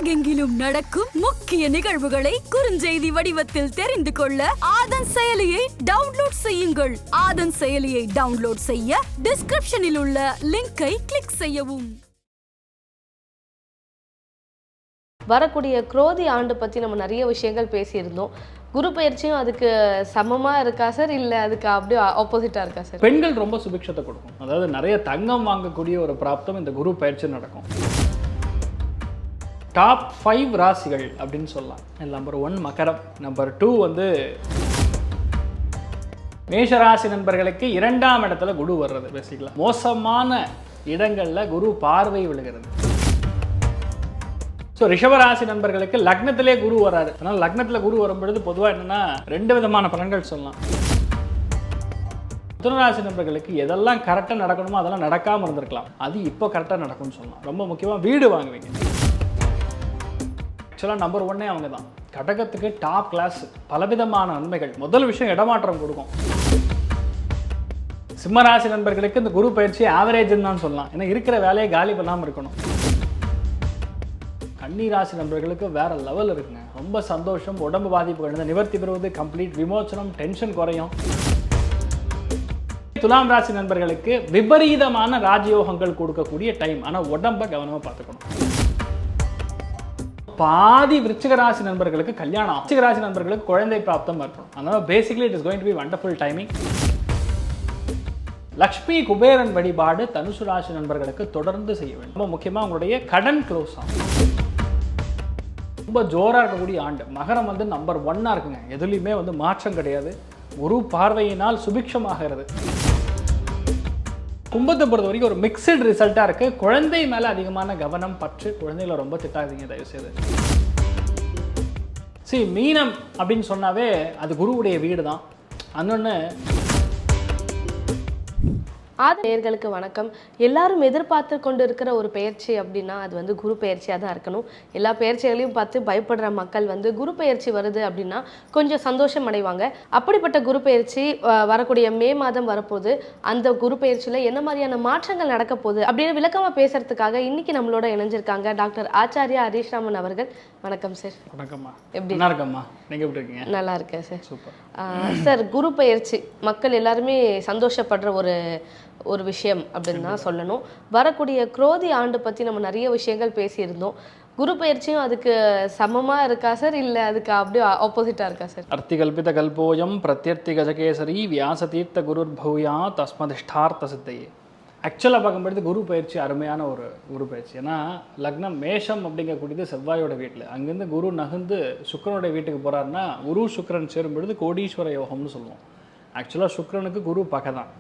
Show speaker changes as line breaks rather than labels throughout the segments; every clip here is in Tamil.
உலகெங்கிலும் நடக்கும் முக்கிய நிகழ்வுகளை குறுஞ்செய்தி வடிவத்தில் தெரிந்து கொள்ள ஆதன் செயலியை டவுன்லோட் செய்யுங்கள். ஆதன் செயலியை டவுன்லோட் செய்ய டிஸ்கிரிப்ஷனில் உள்ள லிங்கை கிளிக் செய்யவும்.
வரக்கூடிய குரோதி ஆண்டு பற்றி நம்ம நிறைய விஷயங்கள் பேசியிருந்தோம். குரு பயிற்சியும் அதுக்கு சமமாக இருக்கா சார், இல்லை அதுக்கு அப்படியே ஆப்போசிட்டாக இருக்கா சார்?
பெண்கள் ரொம்ப சுபிக்ஷத்தை கொடுக்கும். அதாவது நிறைய தங்கம் வாங்கக்கூடிய ஒரு பிராப்தம் இந்த குரு பயிற்சி நடக்கும். டாப் 5 ராசிகள் அப்படின்னு சொல்லலாம். நம்பர் 1 மகரம், நம்பர் 2 வந்து மேஷராசி நண்பர்களுக்கு 2ஆம் இடத்துல குரு வர்றது. பேசிக்கலா மோசமான இடங்கள்ல குரு பார்வை விழுகிறது. ஸோ ரிஷபராசி நண்பர்களுக்கு லக்னத்திலே குரு வராது. அதனால் லக்னத்தில் குரு வரும்பொழுது பொதுவாக என்னென்னா 2 விதமான பலன்கள் சொல்லலாம். மிதுனராசி நண்பர்களுக்கு எதெல்லாம் கரெக்டாக நடக்கணுமோ அதெல்லாம் நடக்காமல் இருந்திருக்கலாம். அது இப்போ கரெக்டாக நடக்கும்னு சொல்லலாம். ரொம்ப முக்கியமாக வீடு வாங்குவீங்க. ஆக்சுவலாக நம்பர் 1 அவங்க தான். கடகத்துக்கு டாப் கிளாஸ், பலவிதமான நன்மைகள். முதல் விஷயம் இடமாற்றம் கொடுக்கும். சிம்மராசி நண்பர்களுக்கு இந்த குரு பயிற்சி ஆவரேஜ்னு தான் சொல்லலாம். ஏன்னா இருக்கிற வேலையை காலி பண்ணாமல் இருக்கணும். கன்னிராசி நண்பர்களுக்கு வேற லெவல் இருக்குங்க. ரொம்ப சந்தோஷம், உடம்பு பாதிப்புகள் நிவர்த்தி பெறுவது, கம்ப்ளீட் விமோச்சனம், டென்ஷன் குறையும். துலாம் ராசி நண்பர்களுக்கு விபரீதமான ராஜயோகங்கள் கொடுக்கக்கூடிய டைம். ஆனால் உடம்பை கவனமாக பார்த்துக்கணும். பாதி விருச்சிக ராசி நண்பர்களுக்கு கல்யாணம், விருச்சிக ராசி நண்பர்களுக்கு குழந்தை பிராப்தம் இருக்கணும். அதனால basically it is going to be wonderful timing. Lakshmi Kuberan வழிபாடு தனுசு ராசி நண்பர்களுக்கு தொடர்ந்து செய்ய வேண்டும். ரொம்ப முக்கியமாக உங்களுடைய கடன் க்ளோஸ் ஆகும். ரொம்ப ஜோராக இருக்கக்கூடிய ஆண்டு. மகரம் வந்து நம்பர் 1 இருக்குங்க. எதுலையுமே வந்து மாற்றம் கிடையாது. குரு பார்வையினால் சுபிக்ஷமாகிறது. கும்பத்தை பொறுத்த வரைக்கும் ஒரு மிக்சட் ரிசல்ட்டாக இருக்குது. குழந்தை மேலே அதிகமான கவனம் பற்று. குழந்தைகளை ரொம்ப திட்டாதீங்க தயவுசெய்து. மீனம் அப்படின்னு சொன்னாவே அது குருவுடைய வீடு தான். அன்னொன்று
நேயர்களுக்கு வணக்கம். எல்லாரும் எதிர்பார்த்து கொண்டு இருக்கிற ஒரு பயிற்சி அப்படின்னா அது வந்து குரு பயிற்சியாக தான் இருக்கணும். எல்லா பயிற்சிகளையும் பார்த்து பயப்படுற மக்கள் வந்து குரு பயிற்சி வருது அப்படின்னா கொஞ்சம் சந்தோஷம் அடைவாங்க. அப்படிப்பட்ட குரு பயிற்சி வரக்கூடிய மே மாதம் வரப்போது, அந்த குரு பயிற்சியில் என்ன மாதிரியான மாற்றங்கள் நடக்க போகுது அப்படின்னு விளக்கமாக பேசுறதுக்காக இன்னைக்கு நம்மளோட இணைஞ்சிருக்காங்க டாக்டர் ஆச்சாரியா ஹரீஷ்ராமன் அவர்கள். வணக்கம் சார்.
வணக்கம்மா.
எப்படி
இருக்கம்மா? நீங்கள் எப்படி இருக்கீங்க?
நல்லா இருக்கேன் சார்.
சூப்பர்
சார், குரு பயிற்சி மக்கள் எல்லாருமே சந்தோஷப்படுற ஒரு விஷயம் அப்படின்னு தான் சொல்லணும். வரக்கூடிய குரோதி ஆண்டு பற்றி நம்ம நிறைய விஷயங்கள் பேசியிருந்தோம். குரு பயிற்சியும் அதுக்கு சமமாக இருக்கா சார், இல்லை அதுக்கு அப்படியே ஆப்போசிட்டாக இருக்கா சார்?
அர்த்திகல்பித கல்போயம் பிரத்யர்த்தி கஜகேசரி வியாசதீர்த்த குருர் பௌயா தஸ்மதிஷ்டார்த்த சித்தையே. ஆக்சுவலாக பார்க்கும்பொழுது குரு பயிற்சி அருமையான ஒரு குரு பயிற்சி. ஏன்னா லக்னம் மேஷம் அப்படிங்கக்கூடியது செவ்வாயோட வீட்டில். அங்கேருந்து குரு நகர்ந்து சுக்கிரனுடைய வீட்டுக்கு போகிறாருன்னா குரு சுக்கிரன் சேரும் பொழுது கோடீஸ்வர யோகம்னு சொல்லுவோம். ஆக்சுவலாக சுக்கிரனுக்கு குரு பகை தான்.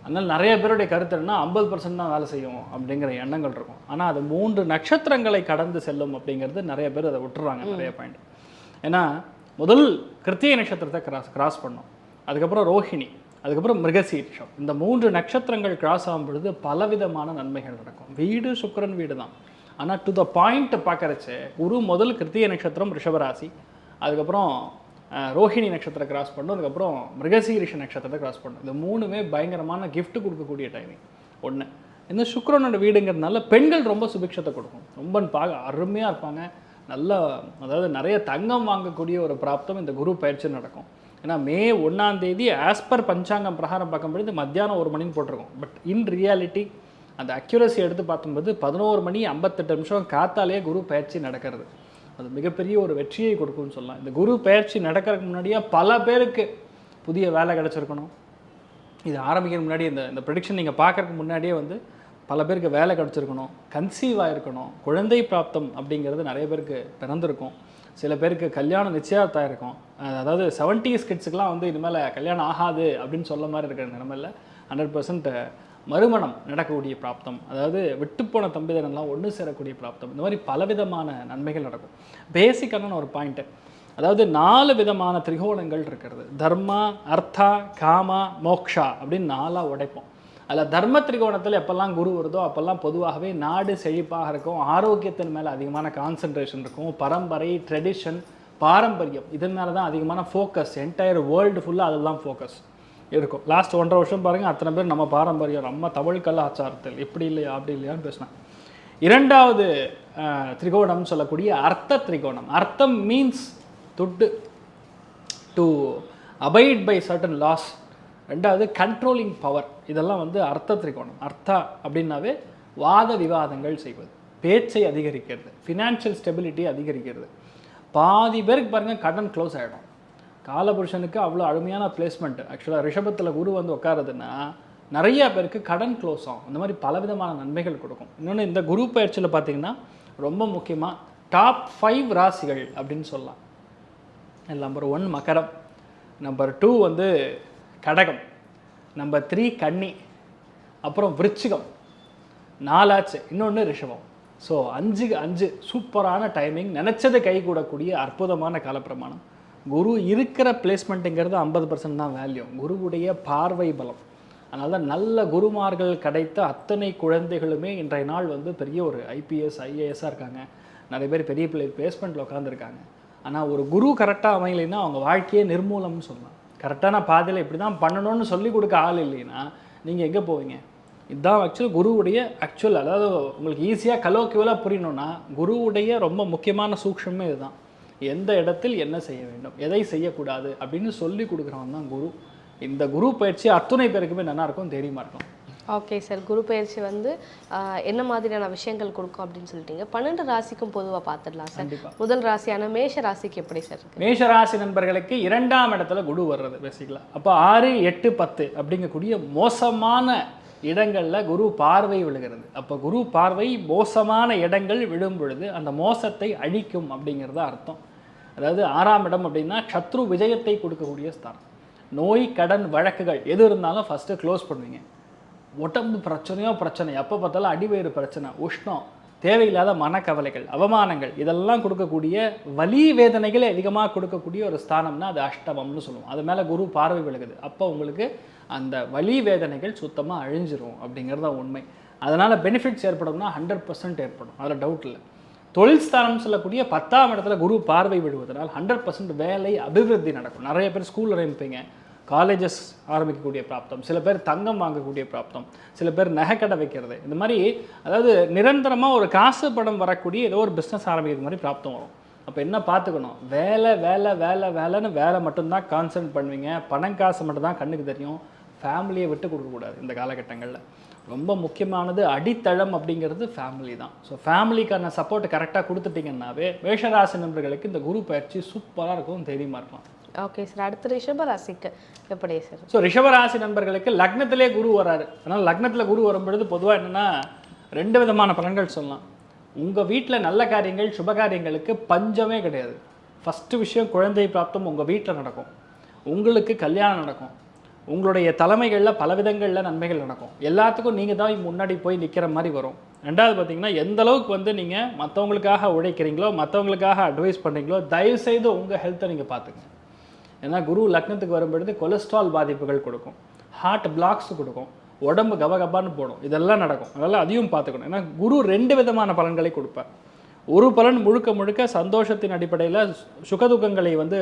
அதனால் நிறைய பேருடைய கருத்து என்ன 50% தான் வேலை செய்யும் அப்படிங்கிற எண்ணங்கள் இருக்கும். ஆனால் அது 3 நட்சத்திரங்களை கடந்து செல்லும் அப்படிங்கிறது நிறைய பேர் அதை விட்டுறாங்க. நிறைய பாயிண்ட். ஏன்னா முதல் கிருத்திகை நட்சத்திரத்தை கிராஸ் பண்ணோம், அதுக்கப்புறம் ரோஹிணி, அதுக்கப்புறம் மிருகசீரிஷம். இந்த 3 நட்சத்திரங்கள் கிராஸ் ஆகும் பொழுது பலவிதமான நன்மைகள் நடக்கும். வீடு சுக்கிரன் வீடு தான். ஆனால் டு த பாயிண்ட் பார்க்கறச்சு குரு முதல் கிருத்திகை நட்சத்திரம் ரிஷபராசி, அதுக்கப்புறம் ரோஹிணி நட்சத்திரம் கிராஸ் பண்ணும், அதுக்கப்புறம் மிருகசீரிஷ நட்சத்திரத்தை கிராஸ் பண்ணும். இந்த 3மே பயங்கரமான கிஃப்ட் கொடுக்கக்கூடிய டைமிங். ஒன்று இந்த சுக்கிரனோட வீடுங்கிறதுனால பெண்கள் ரொம்ப சுபிக்ஷத்தை கொடுக்கும். ரொம்ப பார்க்க அருமையாக இருப்பாங்க. நல்லா, அதாவது நிறைய தங்கம் வாங்கக்கூடிய ஒரு பிராப்தம் இந்த குரு பயிற்சி நடக்கும். ஏன்னா மே 1ஆம் தேதி ஆஸ் பர் பஞ்சாங்கம் பிரகாரம் பார்க்கும்பொழுது மத்தியானம் 1 மணின்னு போட்டிருக்கோம். பட் இன் ரியாலிட்டி அந்த அக்யூரசி எடுத்து பார்க்கும்போது 11 மணி 58 நிமிஷம் காத்தாலேயே குரு பயிற்சி நடக்கிறது. அது மிகப்பெரிய ஒரு வெற்றியை கொடுக்கும்னு சொல்லலாம். இந்த குரு பயிற்சி நடக்கிறதுக்கு முன்னாடியே பல பேருக்கு புதிய வேலை கிடச்சிருக்கணும். இது ஆரம்பிக்கிறதுக்கு முன்னாடி இந்த ப்ரெடிக்ஷன் நீங்கள் பார்க்கறதுக்கு முன்னாடியே வந்து பல பேருக்கு வேலை கிடச்சிருக்கணும், கன்சீவ் ஆகிருக்கணும், குழந்தை பிராப்தம் அப்படிங்கிறது நிறைய பேருக்கு பிறந்திருக்கும். சில பேருக்கு கல்யாணம் நிச்சயத்தாக இருக்கும். அதாவது 70s கிட்ஸுக்கெலாம் வந்து இனிமேல் கல்யாணம் ஆகாது அப்படின்னு சொல்ல மாதிரி இருக்கிற நிலமையில் 100% மறுமணம் நடக்கக்கூடிய பிராப்தம், அதாவது விட்டுப்போன தம்பிதனெல்லாம் ஒன்று சேரக்கூடிய பிராப்தம், இந்த மாதிரி பலவிதமான நன்மைகள் நடக்கும். பேசிக்கான ஒரு பாயிண்ட்டு, அதாவது 4 விதமான திரிகோணங்கள் இருக்கிறது. தர்மா, அர்த்தா, காமா, மோக்ஷா அப்படின்னு 4ஆக உடைப்போம். அதில் தர்ம திரிகோணத்தில் எப்போல்லாம் குரு வருதோ அப்போல்லாம் பொதுவாகவே நாடு செழிப்பாக இருக்கும், ஆரோக்கியத்தின் மேலே அதிகமான கான்சன்ட்ரேஷன் இருக்கும், பரம்பரை, ட்ரெடிஷன், பாரம்பரியம் இதன் மேலே தான் அதிகமான ஃபோக்கஸ். என்டையர் வேர்ல்டு ஃபுல்லாக அதெல்லாம் ஃபோக்கஸ் இருக்கும். லாஸ்ட் 1.5 வருஷம் பாருங்கள், அத்தனை பேர் நம்ம பாரம்பரியம், நம்ம தமிழ் கலாச்சாரத்தில் இப்படி இல்லையா அப்படி இல்லையான்னு பேசினேன். இரண்டாவது திரிகோணம் சொல்லக்கூடிய அர்த்த திரிகோணம். அர்த்தம் மீன்ஸ் துட்டு, to abide by certain laws. ரெண்டாவது கண்ட்ரோலிங் பவர். இதெல்லாம் வந்து அர்த்த திரிகோணம். அர்த்தா அப்படின்னாவே வாத விவாதங்கள் செய்வது, பேச்சை அதிகரிக்கிறது, ஃபினான்ஷியல் ஸ்டெபிலிட்டி அதிகரிக்கிறது. பாதி பேருக்கு பாருங்கள் கடன் க்ளோஸ் ஆகிடும். காலபுருஷனுக்கு அவ்வளோ அருமையான பிளேஸ்மெண்ட். ஆக்சுவலாக ரிஷபத்தில் குரு வந்து உட்காருதுன்னா நிறைய பேருக்கு கடன் க்ளோஸ் ஆகும். இந்த மாதிரி பலவிதமான நன்மைகள் கொடுக்கும். இன்னொன்று இந்த குரு பயிற்சியில் பார்த்திங்கன்னா ரொம்ப முக்கியமாக டாப் 5 ராசிகள் அப்படின்னு சொல்லலாம். நம்பர் 1 மகரம், நம்பர் 2 வந்து கடகம், நம்பர் 3 கன்னி, அப்புறம் விருச்சிகம், 4 ஆச்சு, இன்னொன்று ரிஷபம். ஸோ 5 சூப்பரான டைமிங், நினச்சதை கை கூடக்கூடிய அற்புதமான காலப்பிரமாணம். குரு இருக்கிற பிளேஸ்மெண்ட்டுங்கிறது 50% தான் வேல்யூ. குருவுடைய பார்வை பலம். அதனால தான் நல்ல குருமார்கள் கிடைத்த அத்தனை குழந்தைகளுமே இன்றைய நாள் வந்து பெரிய ஒரு IPS IASஆக இருக்காங்க. நிறைய பேர் பெரிய பிளேஸ்மெண்ட்டில் உட்காந்துருக்காங்க. ஆனால் ஒரு குரு கரெக்டாக அமையலைன்னா அவங்க வாழ்க்கையே நிர்மூலம்னு சொல்லலாம். கரெக்டான பாதையில் இப்படி தான் பண்ணணும்னு சொல்லி கொடுக்க ஆள் இல்லைன்னா நீங்கள் எங்கே போவீங்க? இதுதான் குருவுடைய ஆக்சுவல். அதாவது உங்களுக்கு ஈஸியாக கலோக்கியலாக புரியணும்னா குருவுடைய ரொம்ப முக்கியமான சூக்ஷமே இதுதான். எந்த இடத்தில் என்ன செய்ய வேண்டும், எதை செய்யக்கூடாது அப்படின்னு சொல்லி கொடுக்குறவன் தான் குரு. இந்த குரு பயிற்சி அத்துணை பேருக்குமே நல்லா இருக்கும், தைரியமாக இருக்கும்.
ஓகே சார், குரு பயிற்சி வந்து என்ன மாதிரியான விஷயங்கள் கொடுக்கும் அப்படின்னு சொல்லிட்டீங்க. 12 ராசிக்கும் பொதுவாக பார்த்துடலாம் சார். முதல் ராசியான மேஷ ராசிக்கு எப்படி சார் இருக்கு?
மேஷ ராசி நண்பர்களுக்கு 2ஆம் இடத்துல குரு வர்றது பேசிக்கலாம். அப்போ 6, 8, 10 அப்படிங்கக்கூடிய மோசமான இடங்களில் குரு பார்வை விழுகிறது. அப்போ குரு பார்வை மோசமான இடங்கள் விழும் பொழுது அந்த மோசத்தை அழிக்கும் அப்படிங்கிறது அர்த்தம். அதாவது 6ஆம் இடம் அப்படின்னா சத்ரு விஜயத்தை கொடுக்கக்கூடிய ஸ்தானம். நோய், கடன், வழக்குகள் எது இருந்தாலும் ஃபஸ்ட்டு க்ளோஸ் பண்ணுவீங்க. உடம்பு பிரச்சனை, எப்போ பார்த்தாலும் அடிவயிறு பிரச்சனை, உஷ்ணம், தேவையில்லாத மனக்கவலைகள், அவமானங்கள், இதெல்லாம் கொடுக்கக்கூடிய வலி வேதனைகளை அதிகமாக கொடுக்கக்கூடிய ஒரு ஸ்தானம்னா அது அஷ்டமம்னு சொல்லுவோம். அது மேலே குரு பார்வை விழுகுது. அப்போ உங்களுக்கு அந்த வலி வேதனைகள் சுத்தமாக அழிஞ்சிரும் அப்படிங்கிறது தான் உண்மை. அதனால் பெனிஃபிட்ஸ் ஏற்படும்னா 100% ஏற்படும், அதில் டவுட் இல்லை. தொழில் ஸ்தானம் சொல்லக்கூடிய 10ஆம் இடத்துல குரு பார்வை விடுவதனால் 100% வேலை அபிவிருத்தி நடக்கும். நிறைய பேர் ஸ்கூல் ஆரம்பிப்பீங்க, காலேஜஸ் ஆரம்பிக்கக்கூடிய பிராப்தம், சில பேர் தங்கம் வாங்கக்கூடிய பிராப்தம், சில பேர் நகைக்கடை வைக்கிறது, இந்த மாதிரி அதாவது நிரந்தரமாக ஒரு காசு படம் வரக்கூடிய ஏதோ ஒரு பிஸ்னஸ் ஆரம்பிக்கிறது மாதிரி பிராப்தம் வரும். அப்போ என்ன பார்த்துக்கணும்? வேலைன்னு வேலை மட்டும்தான் கான்சன்ட்ரேட் பண்ணுவீங்க. பணம் காசு மட்டும்தான் கண்ணுக்கு தெரியும். ஃபேமிலியை விட்டு கொடுக்கக்கூடாது இந்த காலகட்டங்களில். ரொம்ப முக்கியமானது அடித்தளம் அப்படிங்கிறது ஃபேமிலி தான். ஸோ ஃபேமிலிக்கான சப்போர்ட் கரெக்டாக கொடுத்துட்டிங்கன்னாவே மேஷராசி நண்பர்களுக்கு இந்த குரு பயிற்சி சூப்பராக இருக்கும், தைரியமாக இருக்கலாம்.
ஓகே சார், அடுத்த ரிஷபராசிக்கு எப்படி சார்?
ஸோ ரிஷபராசி நண்பர்களுக்கு லக்னத்திலே குரு வராரு. அதனால் லக்னத்தில் குரு வரும்பொழுது பொதுவாக என்னென்னா 2 விதமான பலன்கள் சொல்லலாம். உங்கள் வீட்டில் நல்ல காரியங்கள், சுபகாரியங்களுக்கு பஞ்சமே கிடையாது. ஃபஸ்ட்டு விஷயம், குழந்தை பிராப்தம் உங்கள் வீட்டில் நடக்கும். உங்களுக்கு கல்யாணம் நடக்கும். உங்களுடைய தலைமைகளில் பல விதங்களில் நன்மைகள் நடக்கும். எல்லாத்துக்கும் நீங்கள் தான் முன்னாடி போய் நிற்கிற மாதிரி வரும். ரெண்டாவது பார்த்திங்கன்னா, எந்த அளவுக்கு வந்து நீங்கள் மற்றவங்களுக்காக உழைக்கிறீங்களோ, மற்றவங்களுக்காக அட்வைஸ் பண்ணுறீங்களோ, தயவுசெய்து உங்கள் ஹெல்த்தை நீங்கள் பார்த்துங்க. ஏன்னா குரு லக்னத்துக்கு வரும்பொழுது கொலஸ்ட்ரால் பாதிப்புகள் கொடுக்கும், ஹார்ட் பிளாக்ஸ் கொடுக்கும், உடம்பு கபகபான்னு போடும், இதெல்லாம் நடக்கும். அதனால் அதையும் பார்த்துக்கணும். ஏன்னா குரு 2 விதமான பலன்களை கொடுப்பார். ஒரு பலன் முழுக்க சந்தோஷத்தின் அடிப்படையில் சுகதுக்கங்களை வந்து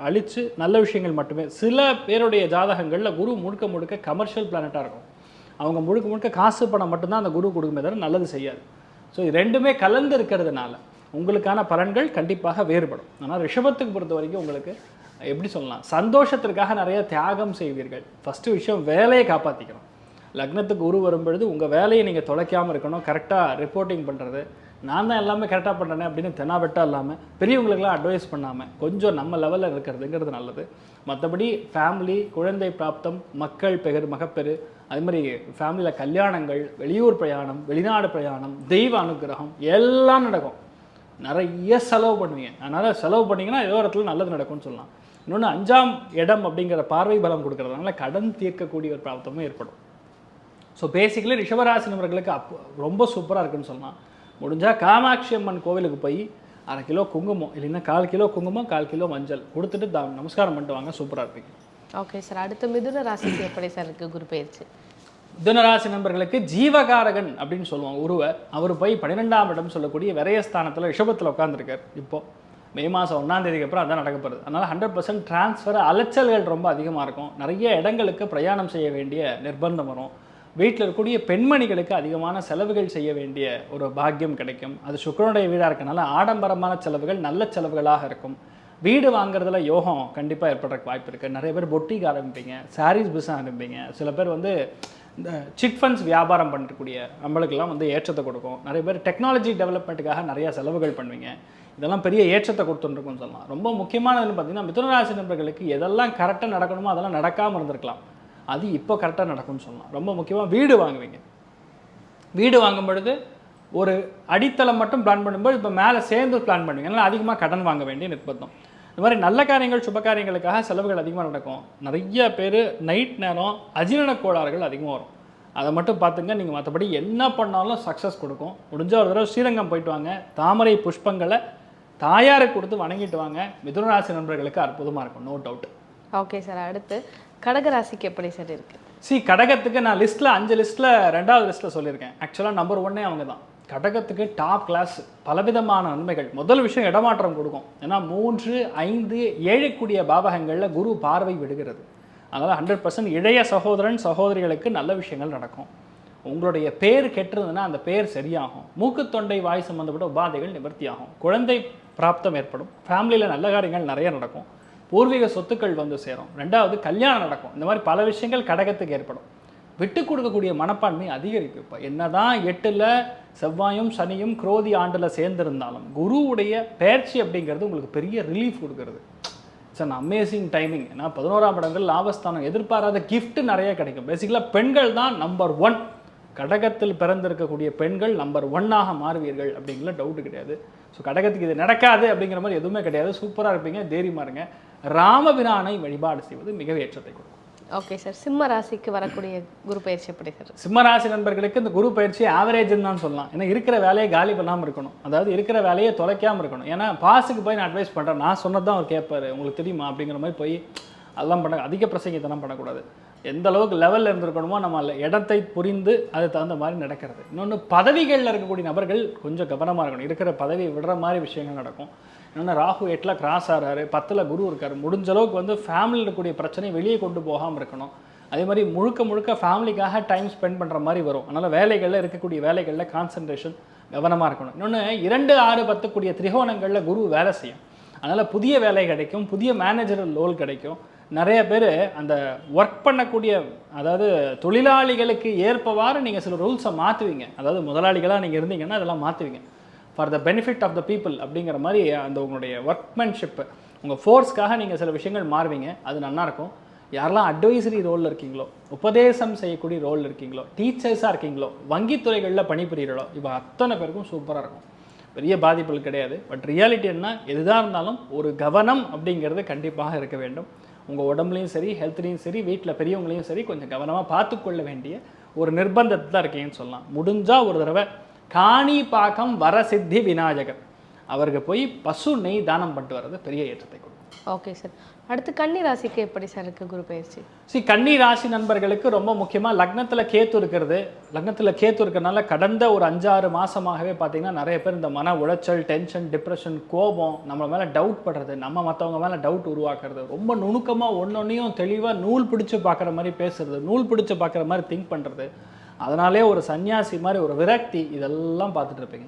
அழித்து நல்ல விஷயங்கள் மட்டுமே. சில பேருடைய ஜாதகங்களில் குரு முழுக்க கமர்ஷியல் பிளானட்டாக இருக்கும். அவங்க முழுக்க காசு பணம் மட்டும்தான் அந்த குரு கொடுக்குமே தவிர நல்லது செய்யாது. ஸோ இது 2மே கலந்து இருக்கிறதுனால உங்களுக்கான பலன்கள் கண்டிப்பாக வேறுபடும். ஆனால் ரிஷபத்துக்கு பொறுத்த வரைக்கும் உங்களுக்கு எப்படி சொல்லலாம், சந்தோஷத்திற்காக நிறைய தியாகம் செய்வீர்கள். ஃபஸ்ட்டு விஷயம், வேலையை காப்பாற்றிக்கணும். லக்னத்துக்கு குரு வரும்பொழுது உங்கள் வேலையை நீங்கள் தொலைக்காமல் இருக்கணும். கரெக்டாக ரிப்போர்ட்டிங் பண்ணுறது, நான் தான் எல்லாமே கரெக்டாக பண்ணுறேனே அப்படின்னு தெனாவெட்டாக இல்லாமல், பெரியவங்களுக்கெல்லாம் அட்வைஸ் பண்ணாமல் கொஞ்சம் நம்ம லெவலில் இருக்கிறதுங்கிறது நல்லது. மற்றபடி ஃபேமிலி, குழந்தை பிராப்தம், மக்கள் பெயர், மகப்பெரு, அது மாதிரி ஃபேமிலியில் கல்யாணங்கள், வெளியூர் பிரயாணம், வெளிநாடு பிரயாணம், தெய்வ அனுகிரகம் எல்லாம் நடக்கும். நிறைய செலவு பண்ணுவீங்க. அதனால் செலவு பண்ணிங்கன்னா ஏதோ இடத்துல நல்லது நடக்கும்னு சொல்லலாம். இன்னொன்று, 5ஆம் இடம் அப்படிங்கிற பார்வை பலம் கொடுக்கறதுனால கடன் தீர்க்கக்கூடிய ஒரு பிராப்தமும் ஏற்படும். ஸோ பேசிக்கலி ரிஷபராசி நபர்களுக்கு ரொம்ப சூப்பராக இருக்குன்னு சொல்லலாம். முடிஞ்சால் காமாட்சி அம்மன் கோவிலுக்கு போய் 1/2 கிலோ குங்குமம், இல்லைன்னா 1/4 கிலோ குங்குமம், 1/4 கிலோ மஞ்சள் கொடுத்துட்டு நமஸ்காரம் பண்ணிட்டு வாங்க, சூப்பராக இருப்பீங்க.
ஓகே சார், அடுத்த மிதுன ராசிக்கு எப்படி சார் இருக்குது குரு பயிற்சி?
மிதுனராசி நண்பர்களுக்கு ஜீவகாரகன் அப்படின்னு சொல்லுவாங்க குருவை. அவர் போய் 12ஆம் இடம் சொல்லக்கூடிய விரயஸ்தானத்தில் ரிஷபத்தில் உட்காந்துருக்கார். இப்போது மே மாதம் 1ஆம் தேதிக்கு அப்புறம் அதான் நடக்கப்படுது. அதனால் 100% டிரான்ஸ்ஃபர், அலைச்சல்கள் ரொம்ப அதிகமாக இருக்கும். நிறைய இடங்களுக்கு பிரயாணம் செய்ய வேண்டிய நிர்பந்தம் வரும். வீட்டில் இருக்கக்கூடிய பெண்மணிகளுக்கு அதிகமான செலவுகள் செய்ய வேண்டிய ஒரு பாக்கியம் கிடைக்கும். அது சுக்கிரனுடைய வீடாக இருக்கனால ஆடம்பரமான செலவுகள் நல்ல செலவுகளாக இருக்கும். வீடு வாங்குறதுல யோகம் கண்டிப்பாக ஏற்படுறதுக்கு வாய்ப்பு இருக்குது. நிறைய பேர் பொட்டிக்கு ஆரம்பிப்பீங்க, சாரீஸ் பிஸ்னஸ் ஆரம்பிப்பீங்க. சில பேர் வந்து இந்த சிட் ஃபண்ட்ஸ் வியாபாரம் பண்ணக்கூடிய நம்மளுக்கெல்லாம் வந்து ஏற்றத்தை கொடுக்கும். நிறைய பேர் டெக்னாலஜி டெவலப்மெண்ட்டுக்காக நிறையா செலவுகள் பண்ணுவீங்க. இதெல்லாம் பெரிய ஏற்றத்தை கொடுத்துருக்குன்னு சொல்லலாம். ரொம்ப முக்கியமானதுன்னு பார்த்தீங்கன்னா மிதுன ராசி நண்பர்களுக்கு எதெல்லாம் கரெக்டாக நடக்கணுமோ அதெல்லாம் நடக்காமல் இருந்திருக்கலாம். அது இப்போ கரெக்டாக நடக்கும்னு சொல்லலாம். ரொம்ப முக்கியமாக வீடு வாங்குவீங்க. வீடு வாங்கும் பொழுது ஒரு அடித்தளம் மட்டும் பிளான் பண்ணும்போது இப்போ மேலே சேர்ந்து பிளான் பண்ணுவீங்க. அதனால் அதிகமாக கடன் வாங்க வேண்டிய நிர்பந்தம். இந்த மாதிரி நல்ல காரியங்கள் சுப காரியங்களுக்காக செலவுகள் அதிகமாக நடக்கும். நிறைய பேர் நைட் நேரம் அஜீரண கோளாறுகள் அதிகமாக வரும். அதை மட்டும் பார்த்துங்க. நீங்கள் மற்றபடி என்ன பண்ணாலும் சக்ஸஸ் கொடுக்கும். முடிஞ்ச ஒரு தடவை ஸ்ரீரங்கம் போயிட்டு வாங்க. தாமரை புஷ்பங்களை தாயாருக்கு கொடுத்து வணங்கிட்டு வாங்க. மிதுன ராசி நண்பர்களுக்கு அற்புதமாக இருக்கும், நோ டவுட்.
ஓகே சார், அடுத்து கடகராசிக்கு எப்படி சார் இருக்குது?
கடகத்துக்கு நான் லிஸ்ட்டில் 5 லிஸ்ட்டில் 2வது லிஸ்ட்டில் சொல்லியிருக்கேன். ஆக்சுவலாக நம்பர் 1 அவங்க தான். கடகத்துக்கு டாப் கிளாஸ், பலவிதமான நன்மைகள். முதல் விஷயம் இடமாற்றம் கொடுக்கும். ஏன்னா 3, 5, 7 கூடிய பாவகங்களில் குரு பார்வை விடுகிறது. அதனால் 100% இளைய சகோதரன் சகோதரிகளுக்கு நல்ல விஷயங்கள் நடக்கும். உங்களுடைய பேர் கெட்டிருந்ததுன்னா அந்த பேர் சரியாகும். மூக்கு தொண்டை வாய் சம்மந்தப்பட்ட உபாதைகள் நிவர்த்தி ஆகும். குழந்தை பிராப்தம் ஏற்படும். ஃபேமிலியில் நல்ல காரியங்கள் நிறைய நடக்கும். பூர்வீக சொத்துக்கள் வந்து சேரும். 2வது கல்யாணம் நடக்கும். இந்த மாதிரி பல விஷயங்கள் கடகத்துக்கு ஏற்படும். விட்டு கொடுக்கக்கூடிய மனப்பான்மை அதிகரிக்கும். இப்போ என்னதான் 8ல் செவ்வாயும் சனியும் குரோதி ஆண்டில் சேர்ந்திருந்தாலும் குருவுடைய பெயர்ச்சி அப்படிங்கிறது உங்களுக்கு பெரிய ரிலீஃப் கொடுக்கறது. It's an amazing timing. ஏன்னா 11ஆம் இடங்கள் லாபஸ்தானம், எதிர்பாராத கிஃப்ட் நிறைய கிடைக்கும். பேசிக்கலாக பெண்கள் தான் நம்பர் 1. கடகத்தில் பிறந்திருக்கக்கூடிய பெண்கள் நம்பர் 1ஆக மாறுவீர்கள் அப்படிங்கிற டவுட்டு கிடையாது. ஸோ கடகத்துக்கு இது நடக்காது அப்படிங்கிற மாதிரி எதுவுமே கிடையாது. சூப்பராக இருப்பீங்க, தைரியமாக இருங்க. ராமபிரானை வழிபாடு செய்வது மிக ஏற்றத்தை கொடுக்கும்.
ஓகே சார், சிம்ம ராசிக்கு வரக்கூடிய குரு பயிற்சி எப்படி சார்?
சிம்ம ராசி நண்பர்களுக்கு இந்த குரு பயிற்சி ஆவரேஜ்னு தான் சொல்லலாம். ஏன்னா இருக்கிற வேலையை காலி பண்ணாமல் இருக்கணும். அதாவது இருக்கிற வேலையை தொலைக்காமல் இருக்கணும். ஏன்னா பாஸுக்கு போய் நான் அட்வைஸ் பண்ணுறேன், நான் சொன்னது தான் அவர் கேட்பாரு, உங்களுக்கு தெரியுமா அப்படிங்கிற மாதிரி போய் அதெல்லாம் பண்ண அதிக பிரசங்கத்தனம் பண்ணக்கூடாது. எந்த அளவுக்கு லெவலில் இருந்திருக்கணுமோ நம்ம இடத்தை புரிந்து அது தகுந்த மாதிரி நடக்கிறது. இன்னொன்று பதவிகளில் இருக்கக்கூடிய நபர்கள் கொஞ்சம் கவனமாக இருக்கணும். இருக்கிற பதவியை விடுற மாதிரி விஷயங்கள் நடக்கும். இன்னொன்று ராகு 8ல் கிராஸ் ஆகிறாரு, 10ல் குரு இருக்கார். முடிஞ்ச அளவுக்கு வந்து ஃபேமிலியில் இருக்கக்கூடிய பிரச்சனை வெளியே கொண்டு போகாமல் இருக்கணும். அதே மாதிரி முழுக்க ஃபேமிலிக்காக டைம் ஸ்பெண்ட் பண்ணுற மாதிரி வரும். அதனால் வேலைகளில் இருக்கக்கூடிய வேலைகளில் கான்சன்ட்ரேஷன் கவனமாக இருக்கணும். இன்னொன்று 2, 6, 10 கூடிய திரிகோணங்களில் குரு வேலை செய்யும். அதனால் புதிய வேலை கிடைக்கும், புதிய மேனேஜரல் ரோல் கிடைக்கும். நிறைய பேர் அந்த ஒர்க் பண்ணக்கூடிய, அதாவது தொழிலாளிகளுக்கு ஏற்பவாறு நீங்கள் சில ரூல்ஸை மாற்றுவீங்க. அதாவது முதலாளிகளாக நீங்கள் இருந்தீங்கன்னா அதெல்லாம் மாற்றுவீங்க for the benefit of the people அப்படிங்கிற மாதிரி. அந்த உங்களுடைய ஒர்க்மேன்ஷிப்பு, உங்கள் ஃபோர்ஸ்க்காக நீங்கள் சில விஷயங்கள் மாறுவீங்க. அது நல்லாயிருக்கும். யாரெல்லாம் அட்வைசரி ரோலில் இருக்கீங்களோ, உபதேசம் செய்யக்கூடிய ரோலில் இருக்கீங்களோ, டீச்சர்ஸாக இருக்கீங்களோ, வங்கித்துறைகளில் பணிபுரிகிறோ, இப்போ அத்தனை பேருக்கும் சூப்பராக இருக்கும். பெரிய பாதிப்புகள் கிடையாது. பட் ரியாலிட்டி என்ன, எதுதான் இருந்தாலும் ஒரு கவனம் அப்படிங்கிறது கண்டிப்பாக இருக்க வேண்டும். உங்கள் உடம்புலையும் சரி, ஹெல்த்லேயும் சரி, வீட்டில் பெரியவங்களையும் சரி கொஞ்சம் கவனமாக பார்த்துக்கொள்ள வேண்டிய ஒரு நிர்பந்தத்தில் தான் இருக்கீங்கன்னு சொல்லலாம். முடிஞ்சால் ஒரு தடவை காணிபாக்கம் வரசித்தி விநாயகர் அவருக்கு போய் பசு நெய் தானம் பண்ணிட்டு வர்றது பெரிய ஏற்றத்தை கொடுக்கும்.
ஓகே சார், அடுத்து கன்னி ராசிக்கு எப்படி சார் இருக்குது குரு பயிற்சி?
கன்னி ராசி நண்பர்களுக்கு ரொம்ப முக்கியமாக லக்னத்தில் கேத்து இருக்கிறது. லக்னத்தில் கேத்து இருக்கிறனால கடந்த ஒரு 5-6 மாதமாகவே பார்த்தீங்கன்னா நிறைய பேர் இந்த மன உளைச்சல், டென்ஷன், டிப்ரெஷன், கோபம், நம்ம மேலே டவுட் படுறது, நம்ம மற்றவங்க மேலே டவுட் உருவாக்குறது, ரொம்ப நுணுக்கமாக ஒன்னொன்னையும் தெளிவாக நூல் பிடிச்சி பார்க்குற மாதிரி பேசுறது, நூல் பிடிச்சி பார்க்குற மாதிரி திங்க் பண்ணுறது, அதனாலே ஒரு சன்னியாசி மாதிரி ஒரு விரக்தி, இதெல்லாம் பார்த்துட்டு இருப்பீங்க.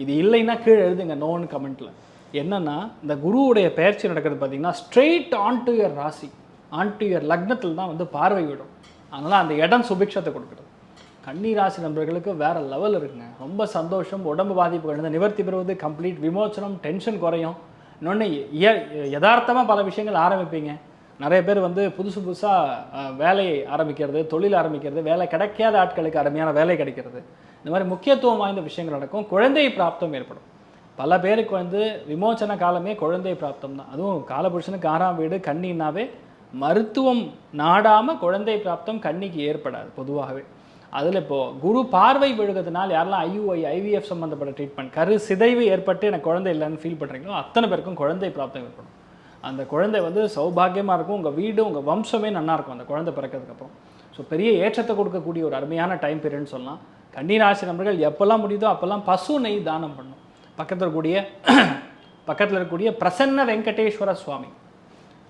இது இல்லைன்னா கீழே எழுதுங்க நோன்னு கமெண்ட்டில். என்னென்னா இந்த குருவுடைய பெயர்ச்சி நடக்கிறது பார்த்தீங்கன்னா ஸ்ட்ரெயிட் ஆன் டு யுவர் ராசி, ஆன் டு யுவர் லக்னத்தில் தான் வந்து பார்வை விடும். அதனால் அந்த இடம் சுபிக்ஷத்தை கொடுக்குறது. கன்னி ராசி நண்பர்களுக்கு வேறு லெவல் இருக்குங்க. ரொம்ப சந்தோஷம். உடம்பு பாதிப்புகள் நிவர்த்தி பெறுவது, கம்ப்ளீட் விமோச்சனம், டென்ஷன் குறையும். இன்னொன்று யதார்த்தமாக பல விஷயங்கள் ஆரம்பிப்பீங்க. நிறைய பேர் வந்து புதுசாக வேலையை ஆரம்பிக்கிறது, தொழில் ஆரம்பிக்கிறது, வேலை கிடைக்காத ஆட்களுக்கு அருமையான வேலை கிடைக்கிறது, இந்த மாதிரி முக்கியத்துவம் வாய்ந்த விஷயங்கள் நடக்கும். குழந்தை பிராப்தம் ஏற்படும். பல பேருக்கு வந்து விமோச்சன காலமே குழந்தை பிராப்தம் தான். அதுவும் காலபுருஷனுக்கு 6ஆம் வீடு கன்னின்னாவே மருத்துவம் நாடாமல் குழந்தை பிராப்தம் கன்னிக்கு ஏற்படாது பொதுவாகவே. அதில் இப்போது குரு பார்வை விழுகிறதுனால யாரெல்லாம் IVF சம்மந்தப்பட்ட ட்ரீட்மெண்ட், கரு சிதைவு ஏற்பட்டு எனக்கு குழந்தை இல்லைன்னு ஃபீல் பண்ணுறீங்களோ அத்தனை பேருக்கும் குழந்தை பிராப்தம் ஏற்படும். அந்த குழந்தை வந்து சௌபாகியமாக இருக்கும். உங்கள் வீடு, உங்கள் வம்சமே நல்லாயிருக்கும் அந்த குழந்தை பிறக்கிறதுக்கப்புறம். ஸோ பெரிய ஏற்றத்தை கொடுக்கக்கூடிய ஒரு அருமையான டைம் பீரியட்னு சொல்லலாம். கன்னி ராசி நண்பர்கள் எப்போல்லாம் முடியுதோ அப்போல்லாம் பசு நெய் தானம் பண்ணும். பக்கத்தில் இருக்கக்கூடிய பிரசன்ன வெங்கடேஸ்வர சுவாமி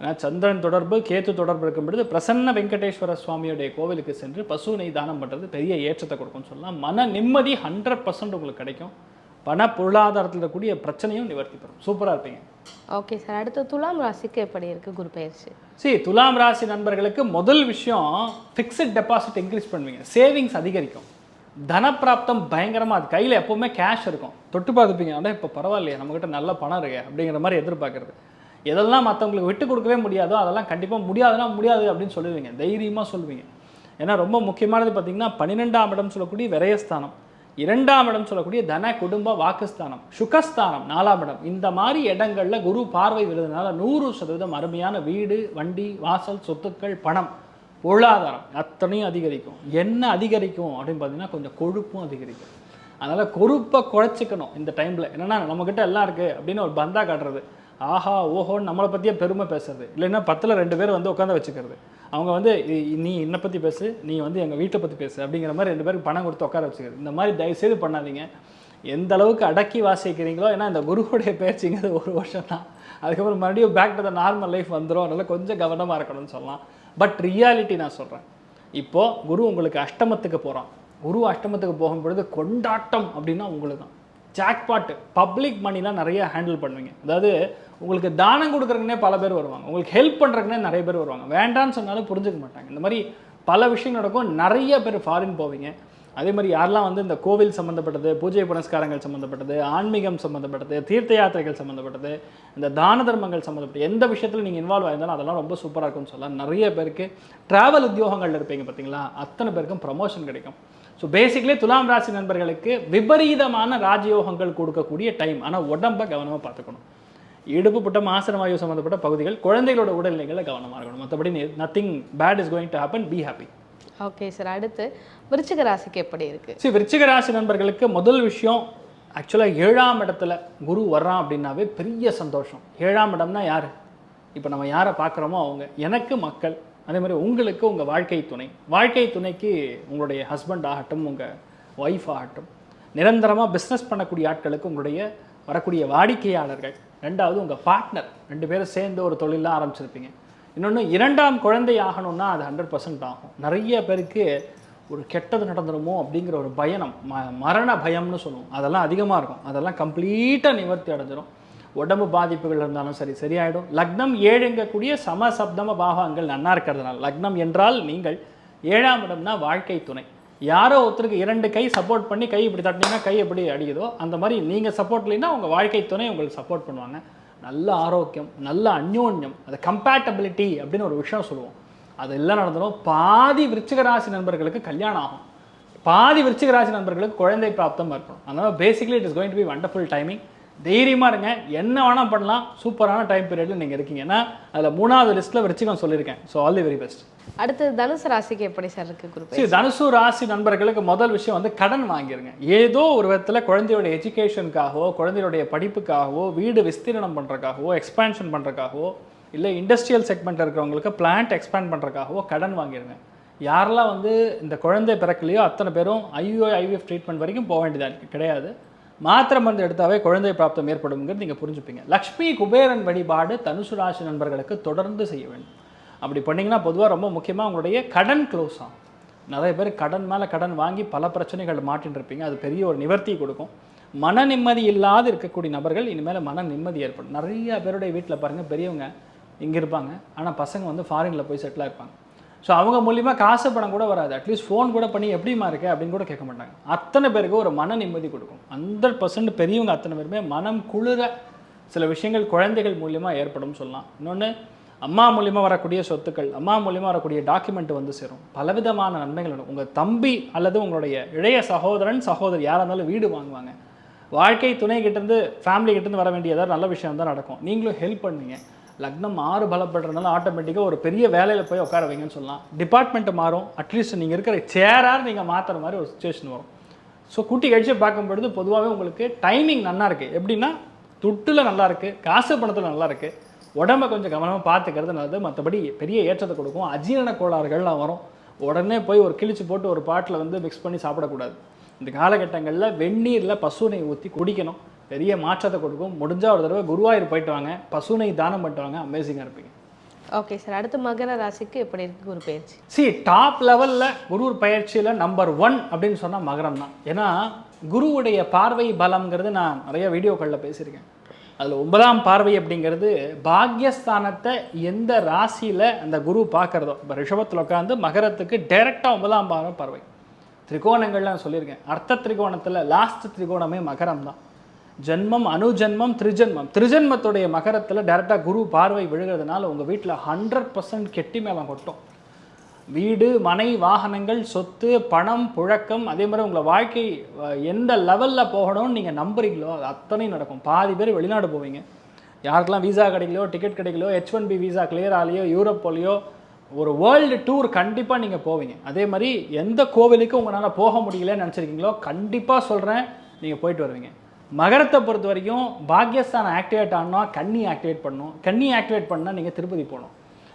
ஏன்னா சந்திரன் தொடர்பு கேத்து தொடர்பு இருக்கும் பொழுது பிரசன்ன வெங்கடேஸ்வர சுவாமியுடைய கோவிலுக்கு சென்று பசு நெய் தானம் பண்ணுறது பெரிய ஏற்றத்தை கொடுக்கும்னு சொல்லலாம். மன நிம்மதி 100% உங்களுக்கு கிடைக்கும். பண பொருளாதாரத்தில் இருக்கக்கூடிய பிரச்சனையும் நிவர்த்தி பெறும். சூப்பராக இருப்பீங்க.
ஓகே சார், அடுத்து துலாம் ராசிக்கு எப்படி இருக்குது குரு பயிற்சி?
துலாம் ராசி நண்பர்களுக்கு முதல் விஷயம், ஃபிக்ஸட் டெபாசிட் இன்க்ரீஸ் பண்ணுவீங்க, சேவிங்ஸ் அதிகரிக்கும், தனப்பிராப்தம் பயங்கரமாக, அது கையில் எப்போவுமே கேஷ் இருக்கும். தொட்டு பார்த்துப்பீங்க, ஆனால் இப்போ பரவாயில்லையே நம்மக்கிட்ட நல்ல பணம் இருக்கு அப்படிங்கிற மாதிரி எதிர்பார்க்குறது. எதெல்லாம் மற்றவங்களுக்கு விட்டு கொடுக்கவே முடியாதோ அதெல்லாம் கண்டிப்பாக முடியாதுன்னா முடியாது அப்படின்னு சொல்லுவீங்க, தைரியமாக சொல்லுவீங்க. ஏன்னா ரொம்ப முக்கியமானது பார்த்தீங்கன்னா 12ஆம் இடம் சொல்லக்கூடிய விரயஸ்தானம், 2ஆம் இடம் சொல்லக்கூடிய தன குடும்ப வாக்குஸ்தானம், சுகஸ்தானம் 4ஆம் இடம். இந்த மாதிரி இடங்களில் குரு பார்வை விழுதுனால 100% அருமையான வீடு, வண்டி, வாசல், சொத்துக்கள், பணம், பொருளாதாரம் அத்தனையும் அதிகரிக்கும். என்ன அதிகரிக்கும் அப்படின்னு பார்த்தீங்கன்னா கொஞ்சம் கொழுப்பும் அதிகரிக்கும். அதனால் கொழுப்பை குறைச்சிக்கணும் இந்த டைமில். என்னென்னா நம்மக்கிட்ட எல்லாம் இருக்குது அப்படின்னு ஒரு பந்தா காட்டுறது, ஆஹா ஓஹோன்னு நம்மளை பற்றியே பெருமை பேசுறது, இல்லைன்னா 10ல் 2 பேர் வந்து உட்காந்து வச்சுக்கிறது. அவங்க வந்து நீ என்னை பற்றி பேசு, நீ வந்து எங்கள் வீட்டை பற்றி பேசு அப்படிங்கிற மாதிரி 2 பேருக்கு பணம் கொடுத்து உட்கார வச்சுக்கிறது. இந்த மாதிரி தயவுசெய்து பண்ணாதீங்க. எந்த அளவுக்கு அடக்கி வாசிக்கிறீங்களோ, ஏன்னா இந்த குருவுடைய பேச்சுங்கிறது 1 வருஷம் தான், அதுக்கப்புறம் மறுபடியும் back to the normal life வந்துடும். அதனால் கொஞ்சம் கவனமாக இருக்கணும்னு சொல்லலாம். பட் ரியாலிட்டி நான் சொல்கிறேன், இப்போது குரு உங்களுக்கு அஷ்டமத்துக்கு போகிறான். குரு அஷ்டமத்துக்கு போகும்பொழுது கொண்டாட்டம் அப்படின்னா உங்களுக்கு தான் ஜாக்பாட்டு. பப்ளிக் மணிலாம் நிறைய ஹேண்டில் பண்ணுவீங்க. அதாவது உங்களுக்கு தானம் கொடுக்குறக்குனே பல பேர் வருவாங்க, உங்களுக்கு ஹெல்ப் பண்ணுறக்குனே நிறைய பேர் வருவாங்க, வேண்டான்னு சொன்னாலும் புரிஞ்சுக்க மாட்டாங்க. இந்த மாதிரி பல விஷயம் நடக்கும். நிறைய பேர் ஃபாரின் போவீங்க. அதே மாதிரி யாரெல்லாம் வந்து இந்த கோவில் சம்மந்தப்பட்டது, பூஜை புனஸ்காரங்கள் சம்மந்தப்பட்டது, ஆன்மீகம் சம்மந்தப்பட்டது, தீர்த்த யாத்திரைகள் சம்மந்தப்பட்டது, இந்த தான தர்மங்கள் சம்மந்தப்பட்டது எந்த விஷயத்தில் நீங்கள் இன்வால்வ் ஆயிருந்தாலும் அதெல்லாம் ரொம்ப சூப்பராக இருக்கும்னு சொல்லலாம். நிறைய பேருக்கு ட்ராவல் உத்தியோகங்கள் இருப்பீங்க பார்த்தீங்களா, அத்தனை பேருக்கும் ப்ரமோஷன் கிடைக்கும். ஸோ பேசிக்கலி துலாம் ராசி நண்பர்களுக்கு விபரீதமான ராஜயோகங்கள் கொடுக்கக்கூடிய டைம். ஆனால் உடம்பை கவனமாக பார்த்துக்கணும். இடுப்பு புட்டம், ஆசனவாயு சம்மந்தப்பட்ட பகுதிகள், குழந்தைகளோட உடல்நிலைகளை கவனமாக இருக்கணும். மற்றபடி nothing bad is going to happen, be happy.
Okay sir, அடுத்து விருச்சிக ராசிக்கு எப்படி இருக்குது?
விருச்சிக ராசி நண்பர்களுக்கு முதல் விஷயம், ஆக்சுவலாக 7ஆம் இடத்துல குரு வர்றான் அப்படின்னாவே பெரிய சந்தோஷம். 7ஆம் இடம்னா யார்? இப்போ நம்ம யாரை பார்க்குறோமோ அவங்க, எனக்கு மக்கள், அதே மாதிரி உங்களுக்கு உங்கள் வாழ்க்கை துணை, வாழ்க்கை துணைக்கு உங்களுடைய ஹஸ்பண்ட் ஆகட்டும், உங்கள் ஒய்ஃப் ஆகட்டும், நிரந்தரமாக பிஸ்னஸ் பண்ணக்கூடிய ஆட்களுக்கு உங்களுடைய வரக்கூடிய வாடிக்கையாளர்கள், 2வது உங்கள் பார்ட்னர், 2 பேரும் சேர்ந்து ஒரு தொழிலாம் ஆரம்பிச்சிருப்பீங்க. இன்னொன்று 2ஆம் குழந்தை ஆகணும்னா அது 100% ஆகும். நிறைய பேருக்கு ஒரு கெட்டது நடந்துடுமோ அப்படிங்கிற ஒரு பயம், மரண பயம்னு சொல்லுவோம், அதெல்லாம் அதிகமாக இருக்கும். அதெல்லாம் கம்ப்ளீட்டாக நிவர்த்தி அடைஞ்சிடும். உடம்பு பாதிப்புகள் இருந்தாலும் சரியாயிடும். லக்னம் 7 சமசப்தம பாகங்கள் நன்னா இருக்கிறதுனால, லக்னம் என்றால் நீங்கள், 7ஆம் இடம்னா வாழ்க்கை துணை. யாரோ ஒருத்தருக்கு 2 கை சப்போர்ட் பண்ணி கை இப்படி தட்டினீங்கன்னா கை எப்படி அடிக்குதோ அந்த மாதிரி நீங்கள் சப்போர்ட் இல்லைன்னா உங்கள் வாழ்க்கை துணை உங்களுக்கு சப்போர்ட் பண்ணுவாங்க. நல்ல ஆரோக்கியம், நல்ல அந்யோன்யம், அது கம்பேட்டபிலிட்டி அப்படின்னு ஒரு விஷயம் சொல்லுவோம், அது எல்லாம் நடந்துடும். பாதி விருச்சிக ராசி நண்பர்களுக்கு கல்யாணம் ஆகும், பாதி விருச்சிக ராசி நண்பர்களுக்கு குழந்தை பிராப்தம் இருக்கணும். அதனால் basically it is going to be wonderful timing. தைரியமாக இருங்க, என்ன வேணால் பண்ணலாம். சூப்பரான டைம் பீரியடில் நீங்கள் இருக்கீங்க. ஏன்னா அதில் 3வது லிஸ்ட்டில் விருச்சிகம் சொல்லியிருக்கேன். So all the very best.
அடுத்து தனுசு ராசிக்கு எப்படி சார் இருக்குது குரு?
தனுசு ராசி நண்பர்களுக்கு முதல் விஷயம் வந்து கடன் வாங்கிருங்க. ஏதோ ஒரு விதத்தில் குழந்தையோட எஜுகேஷனுக்காகவோ, குழந்தையோடைய படிப்புக்காகவோ, வீடு விஸ்தீரணம் பண்ணுறக்காகவோ, எக்ஸ்பேன்ஷன் பண்ணுறக்காகவோ, இல்லை இண்டஸ்ட்ரியல் செக்மெண்ட்டில் இருக்கிறவங்களுக்கு பிளான்ட் எக்ஸ்பேண்ட் பண்ணுறக்காகவோ கடன் வாங்கிருங்க. யாரெல்லாம் வந்து இந்த குழந்தை பிறக்கலையோ அத்தனை பேரும் IVF ட்ரீட்மெண்ட் வரைக்கும் போக வேண்டியதாக கிடையாது. மாத்திரை மருந்து எடுத்தாவே குழந்தை பிராப்தம் ஏற்படும்ங்கிறது நீங்கள் புரிஞ்சுப்பீங்க. லக்ஷ்மி குபேரன் வழிபாடு தனுசு ராசி நண்பர்களுக்கு தொடர்ந்து செய்ய வேண்டும். அப்படி பண்ணிங்கன்னா பொதுவாக ரொம்ப முக்கியமாக உங்களுடைய கடன் க்ளோஸ் ஆகும். நிறைய பேர் கடன் மேலே கடன் வாங்கி பல பிரச்சனைகள் மாட்டின்னு இருப்பீங்க. அது பெரிய ஒரு நிவர்த்தி கொடுக்கும். மன நிம்மதி இல்லாது இருக்கக்கூடிய நபர்கள் இனிமேல் மன நிம்மதி ஏற்படும். நிறைய பேருடைய வீட்டில் பாருங்கள், பெரியவங்க இங்கே இருப்பாங்க, ஆனால் பசங்க வந்து ஃபாரினில் போய் செட்டில் ஆகிருப்பாங்க. ஸோ அவங்க மூலிமா காசு பணம் கூட வராது, அட்லீஸ்ட் ஃபோன் கூட பண்ணி எப்படிமா இருக்கு அப்படின்னு கூட கேட்க மாட்டாங்க. அத்தனை பேருக்கு ஒரு மன நிம்மதி கொடுக்கும். 100% பெரியவங்க அத்தனை பேருமே மனம் குளிர சில விஷயங்கள் குழந்தைகள் மூலியமாக ஏற்படும் சொல்லலாம். இன்னொன்று, அம்மா மூலியமாக வரக்கூடிய சொத்துக்கள், அம்மா மூலியமாக வரக்கூடிய டாக்குமெண்ட் வந்து சேரும். பலவிதமான நன்மைகள் நடக்கும். உங்கள் தம்பி அல்லது உங்களுடைய இளைய சகோதரன் சகோதரி யாராக இருந்தாலும் வீடு வாங்குவாங்க. வாழ்க்கை துணை கிட்டேருந்து, ஃபேமிலி கிட்டேருந்து வர வேண்டிய ஏதாவது நல்ல விஷயம் தான் நடக்கும். நீங்களும் ஹெல்ப் பண்ணுவீங்க. லக்னம் 6 பலப்படுறதுனால ஆட்டோமேட்டிக்காக ஒரு பெரிய வேலையில் போய் உட்கார வைங்கன்னு சொல்லலாம். டிபார்ட்மெண்ட்டு மாறும், அட்லீஸ்ட் நீங்கள் இருக்கிற சேராக நீங்கள் மாற்றுற மாதிரி ஒரு சுச்சுவேஷன் வரும். ஸோ கூட்டி கழிச்சு பார்க்கும்பொழுது பொதுவாகவே உங்களுக்கு டைமிங் நல்லா இருக்குது. எப்படின்னா துட்டில் நல்லா இருக்குது, காசு பணத்தில் நல்லா இருக்குது, உடம்பை கொஞ்சம் கவனமாக பார்த்துக்கிறது நல்லது. மற்றபடி பெரிய ஏற்றத்தை கொடுக்கும். அஜீரண கோளாறுகள்லாம் வரும். உடனே போய் ஒரு கிழிச்சு போட்டு ஒரு பாட்டில் வந்து மிக்ஸ் பண்ணி சாப்பிடக்கூடாது. இந்த காலகட்டங்களில் வெந்நீரில் பசுனை ஊற்றி குடிக்கணும். பெரிய மாற்றத்தை கொடுக்கும். முடிஞ்சால் ஒரு தடவை குருவாயூர் போயிட்டு வாங்க, பசுனை தானம் பண்ணிட்டு வாங்க, அமேசிங்காக இருப்பீங்க.
ஓகே சார், அடுத்து மகர ராசிக்கு எப்படி இருக்கு குரு பயிற்சி?
டாப் லெவலில் குரு பயிற்சியில் நம்பர் 1 அப்படின்னு சொன்னால் மகரம் தான். ஏன்னா குருவுடைய பார்வை பலம்ங்கிறது நான் நிறைய வீடியோக்களில் பேசியிருக்கேன். அதில் 9ஆம் பார்வை அப்படிங்கிறது பாக்யஸ்தானத்தை எந்த ராசியில் அந்த குரு பார்க்குறதோ, இப்போ ரிஷபத்தில் உட்காந்து மகரத்துக்கு டைரெக்டாக 9ஆம் பார்வை. திரிகோணங்கள்ல நான் சொல்லியிருக்கேன், அர்த்த திரிகோணத்தில் லாஸ்ட் திரிகோணமே மகரம் தான். ஜென்மம், அனுஜென்மம், திரிஜென்மத்துடைய மகரத்தில் டைரெக்டாக குரு பார்வை விழுகிறதுனால உங்கள் வீட்டில் 100% கெட்டி மேலே கொட்டும். வீடு, மனை, வாகனங்கள், சொத்து, பணம், புழக்கம், அதே மாதிரி உங்களை வாழ்க்கை எந்த லெவலில் போகணும்னு நீங்கள் நம்புறீங்களோ அது அத்தனையும் நடக்கும். பாதி பேர் வெளிநாடு போவீங்க. யாருக்கெல்லாம் வீசா கிடைக்கலையோ, டிக்கெட் கிடைக்கலையோ, H1B வீசா கிளியர் ஆகலையோ, யூரோப் போலையோ, ஒரு வேர்ல்டு டூர் கண்டிப்பாக நீங்கள் போவீங்க. அதே மாதிரி எந்த கோவிலுக்கு உங்களால் போக முடியலன்னு நினச்சிருக்கீங்களோ கண்டிப்பாக சொல்கிறேன், நீங்கள் போயிட்டு வருவீங்க. மகரத்தை பொறுத்த வரைக்கும் பாக்யஸ்தானம் ஆக்டிவேட் ஆனால் கன்னி ஆக்டிவேட் பண்ணணும். கன்னி ஆக்டிவேட் பண்ணால் நீங்கள் திருப்பதி போகணும்.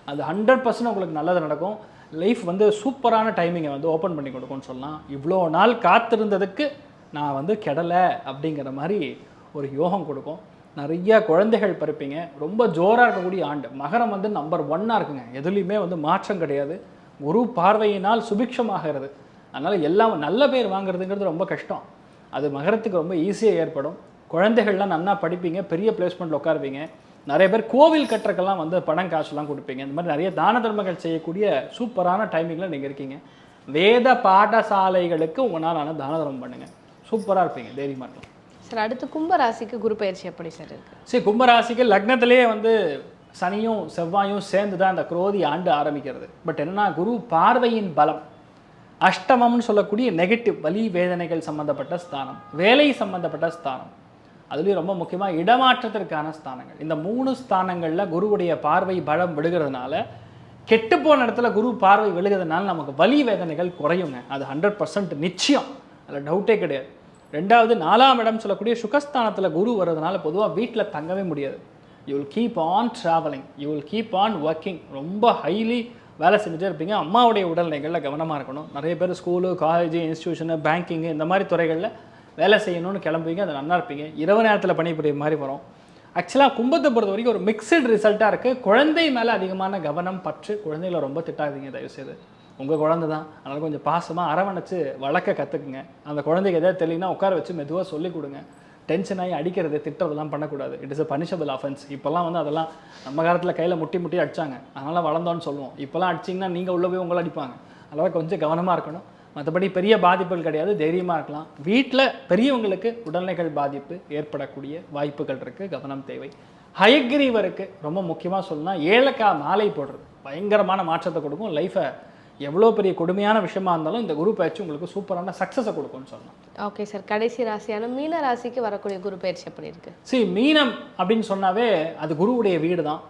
அது 100% உங்களுக்கு நல்லது நடக்கும். லைஃப் சூப்பரான டைமிங்கை ஓப்பன் பண்ணி கொடுக்கும்னு சொல்லலாம். இவ்வளோ நாள் காத்திருந்ததுக்கு நான் கெடலை அப்படிங்கிற மாதிரி ஒரு யோகம் கொடுக்கும். நிறைய குழந்தைகள் பிறப்பீங்க. ரொம்ப ஜோராக இருக்கக்கூடிய ஆண்டு. மகரம் நம்பர் 1 இருக்குங்க. எதுலேயுமே மாற்றம் கிடையாது. குரு பார்வையினால் சுபிக்ஷமாகிறது. அதனால் எல்லாம் நல்ல பேர் வாங்குறதுங்கிறது ரொம்ப கஷ்டம். அது மகரத்துக்கு ரொம்ப ஈஸியாக ஏற்படும். குழந்தைகள்லாம் நல்லா படிப்பீங்க, பெரிய பிளேஸ்மெண்ட்டில் உட்காருவீங்க. நிறைய பேர் கோவில் கட்டுறக்கெல்லாம் பணம் காசுலாம் கொடுப்பீங்க. இந்த மாதிரி நிறைய தான தர்மங்கள் செய்யக்கூடிய சூப்பரான டைமிங்கில் நீங்கள் இருக்கீங்க. வேத பாடசாலைகளுக்கு உங்களால் தான தர்மம் பண்ணுங்கள். சூப்பராக இருப்பீங்க, தைரியமாக இருக்கும்.
சார், அடுத்து கும்பராசிக்கு குரு பயிற்சி எப்படி சார் இருக்குது?
கும்பராசிக்கு லக்னத்திலே சனியும் செவ்வாயும் சேர்ந்து தான் அந்த குரோதி ஆண்டு ஆரம்பிக்கிறது. பட் என்னன்னா குரு பார்வையின் பலம். அஷ்டமம்னு சொல்லக்கூடிய நெகட்டிவ் வலி வேதனைகள் சம்மந்தப்பட்ட ஸ்தானம், வேலை சம்மந்தப்பட்ட ஸ்தானம், அதுலேயும் ரொம்ப முக்கியமாக இடமாற்றத்திற்கான ஸ்தானங்கள். இந்த 3 ஸ்தானங்களில் குருவுடைய பார்வை பலம் விழுகிறதுனால, கெட்டுப்போன இடத்துல குரு பார்வை விழுகிறதுனால நமக்கு வலி வேதனைகள் குறையுங்க. அது 100% நிச்சயம், அதில் டவுட்டே கிடையாது. 2வது 4ஆம் இடம் சொல்லக்கூடிய சுகஸ்தானத்தில் குரு வர்றதுனால பொதுவாக வீட்டில் தங்கவே முடியாது. You will keep on travelling, you will keep on working. ரொம்ப ஹைலி வேலை செஞ்சுட்டே இருப்பீங்க. அம்மாவுடைய உடல்நிலைகளில் கவனமாக இருக்கணும். நிறைய பேர் ஸ்கூலு, காலேஜு, இன்ஸ்டியூஷனு, பேங்கிங்கு இந்த மாதிரி துறைகளில் வேலை செய்யணும்னு கிளம்புவீங்க. அது நல்லா இருப்பீங்க. இரவு நேரத்தில் பணிபுரிய மாதிரி வரும். ஆக்சுவலாக கும்பத்தை பொறுத்த வரைக்கும் ஒரு மிக்சடு ரிசல்ட்டாக இருக்குது. குழந்தை மேலே அதிகமான கவனம், பற்று. குழந்தைகளை ரொம்ப திட்டாதீங்க தயவுசெய்து. உங்கள் குழந்தை தான், அதனால் கொஞ்சம் பாசமாக அரவணைச்சு வளர்க்க கற்றுக்குங்க. அந்த குழந்தைக்கு எதாவது தெரியலனா உட்கார வச்சு மெதுவாக சொல்லிக் கொடுங்க. டென்ஷன் ஆகி அடிக்கிறது, திட்டதெல்லாம் பண்ணக்கூடாது. It is a punishable offence. இப்போல்லாம் அதெல்லாம் நம்ம காலத்தில் கையில் முட்டி அடித்தாங்க, அதனால் வளர்ந்தோன்னு சொல்லுவோம். இப்போல்லாம் அடிச்சிங்கன்னா நீங்கள் உள்ளே போய் உங்களை அடிப்பாங்க. அதனால் கொஞ்சம் கவனமாக இருக்கணும். மற்றபடி பெரிய பாதிப்புகள் கிடையாது, தைரியமாக இருக்கலாம். வீட்டில் பெரியவங்களுக்கு உடல்நிலைகள் பாதிப்பு ஏற்படக்கூடிய வாய்ப்புகள் இருக்குது, கவனம் தேவை. ஹயக்ரீவருக்கு ரொம்ப முக்கியமாக சொல்லலாம், ஏலக்காய் மாலை போடுறது பயங்கரமான மாற்றத்தை கொடுக்கும். லைஃப்பை எவ்வளோ பெரிய கொடுமையான விஷயமா இருந்தாலும் இந்த குரு பயிற்சி உங்களுக்கு சூப்பரான சக்ஸஸை கொடுக்கும்னு சொல்லலாம்.
ஓகே சார், கடைசி ராசியான மீன ராசிக்கு வரக்கூடிய குரு பயிற்சி எப்படி இருக்குது?
மீனம் அப்படின்னு சொன்னாவே அது குருவுடைய வீடு தான்.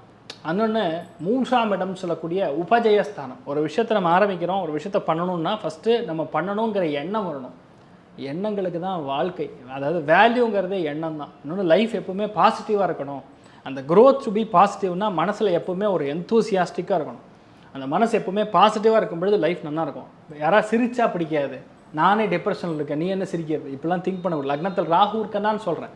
இன்னொன்று 3ஆம் இடம் சொல்லக்கூடிய உபஜயஸ்தானம். ஒரு விஷயத்தை நம்ம ஆரம்பிக்கிறோம், ஒரு விஷயத்தை பண்ணணும்னா ஃபஸ்ட்டு நம்ம பண்ணணுங்கிற எண்ணம் வரணும். எண்ணங்களுக்கு தான் வாழ்க்கை, அதாவது வேல்யூங்கிறதே எண்ணம் தான். இன்னொன்று லைஃப் எப்பவுமே பாசிட்டிவாக இருக்கணும். அந்த க்ரோத் டு பி பாசிட்டிவ்னா மனசில் எப்பவுமே ஒரு எந்தூசியாஸ்டிக்காக இருக்கணும். அந்த மனசு எப்பவுமே பாசிட்டிவாக இருக்கும் பொழுது லைஃப் நல்லா இருக்கும். யாராவது சிரிச்சா பிடிக்காது, நானே டிப்ரெஷனில் இருக்கேன், நீ என்ன சிரிக்கிறது, இப்படிலாம் திங்க் பண்ண முடியும். லக்னத்தில் ராகு இருக்கேன்னு சொல்கிறேன்.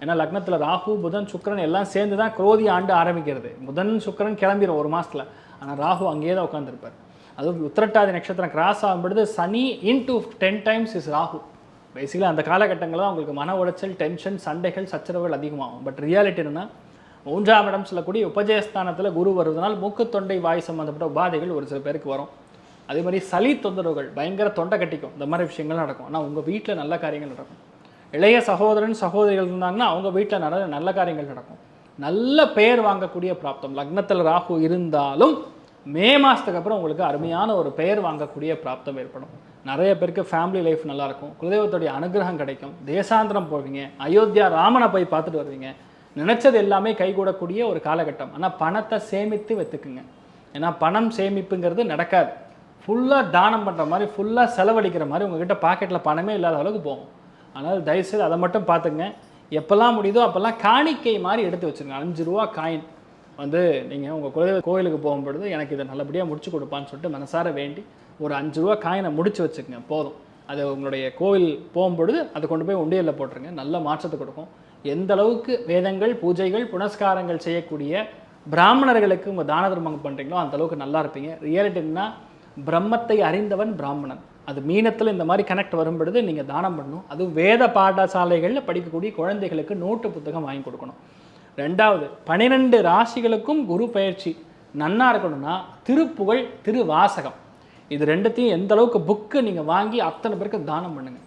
ஏன்னா லக்னத்தில் ராகு, புதன், சுக்கிரன் எல்லாம் சேர்ந்து தான் குரோதி ஆண்டு ஆரம்பிக்கிறது. புதன் சுக்கிரன் கிளம்பிடும் ஒரு மாதத்தில், ஆனால் ராகு அங்கேயே தான் உட்காந்துருப்பார். அதுவும் உத்திரட்டாதி நட்சத்திரம் கிராஸ் ஆகும்பொழுது Shani into 10 times is Rahu. பேசிக்கலாக அந்த காலகட்டங்களில் தான் உங்களுக்கு மன உளைச்சல், டென்ஷன், சண்டைகள், சச்சரவுகள் அதிகமாகும். பட் ரியாலிட்டி என்னென்னா 3ஆம் இடம் சொல்லக்கூடிய உபஜயஸ்தானத்தில் குரு வருவதனால் மூக்கு, தொண்டை, வாய் சம்மந்தப்பட்ட உபாதைகள் ஒரு சில பேருக்கு வரும். அதே மாதிரி சளி தொந்தரவுகள், பயங்கர தொண்டை கட்டிக்கும், இந்த மாதிரி விஷயங்கள் நடக்கும். ஆனால் உங்கள் வீட்டில் நல்ல காரியங்கள் நடக்கும். இளைய சகோதரன், சகோதரிகள் இருந்தாங்கன்னா அவங்க வீட்டில் நிறைய நல்ல காரியங்கள் நடக்கும். நல்ல பெயர் வாங்கக்கூடிய பிராப்தம். லக்னத்தில் ராகு இருந்தாலும் மே மாதத்துக்கு அப்புறம் உங்களுக்கு அருமையான ஒரு பெயர் வாங்கக்கூடிய பிராப்தம் ஏற்படும். நிறைய பேருக்கு ஃபேமிலி லைஃப் நல்லாயிருக்கும், குலதெய்வத்துடைய அனுகிரகம் கிடைக்கும், தேசாந்திரம் போவீங்க, அயோத்தியா ராமனை போய் பார்த்துட்டு வருவீங்க. நினச்சது எல்லாமே கைகூடக்கூடிய ஒரு காலகட்டம். ஆனால் பணத்தை சேமித்து வைத்துக்குங்க. ஏன்னா பணம் சேமிப்புங்கிறது நடக்காது. ஃபுல்லாக தானம் பண்ணுற மாதிரி, ஃபுல்லாக செலவழிக்கிற மாதிரி உங்கள்கிட்ட பாக்கெட்டில் பணமே இல்லாத அளவுக்கு போகும். அதனால் தயவுசெய்து அதை மட்டும் பார்த்துங்க. எப்போல்லாம் முடியுதோ அப்போல்லாம் காணிக்கை மாதிரி எடுத்து வச்சுருங்க. 5 ரூபா காயின் நீங்கள் உங்கள் குலதெய்வ கோயிலுக்கு போகும்பொழுது எனக்கு இதை நல்லபடியாக முடிச்சு கொடுப்பான்னு சொல்லிட்டு மனசார வேண்டி ஒரு 5 ரூபா காயினை முடிச்சு வச்சுக்கோங்க, போதும். அது உங்களுடைய கோவில் போகும்பொழுது அதை கொண்டு போய் உண்டியலில் போட்டுருங்க. நல்ல மாற்றத்தை கொடுக்கும். எந்த அளவுக்கு வேதங்கள், பூஜைகள், புனஸ்காரங்கள் செய்யக்கூடிய பிராமணர்களுக்கு உங்கள் தான தர்மம் பண்ணுறீங்களோ அந்த அளவுக்கு நல்லா இருப்பீங்க. ரியாலிட்டின்னா பிரம்மத்தை அறிந்தவன் பிராமணன். அது மீனத்தில் இந்த மாதிரி கனெக்ட் வரும்பொழுது நீங்கள் தானம் பண்ணணும். அதுவும் வேத பாடசாலைகளில் படிக்கக்கூடிய குழந்தைகளுக்கு நோட்டு புத்தகம் வாங்கி கொடுக்கணும். ரெண்டாவது, 12 ராசிகளுக்கும் குரு பயிற்சி நன்னா இருக்கணும்னா திருப்புகழ், திருவாசகம், இது ரெண்டுத்தையும் எந்த அளவுக்கு புக்கு நீங்கள் வாங்கி அத்தனை பேருக்கு தானம் பண்ணுங்கள்.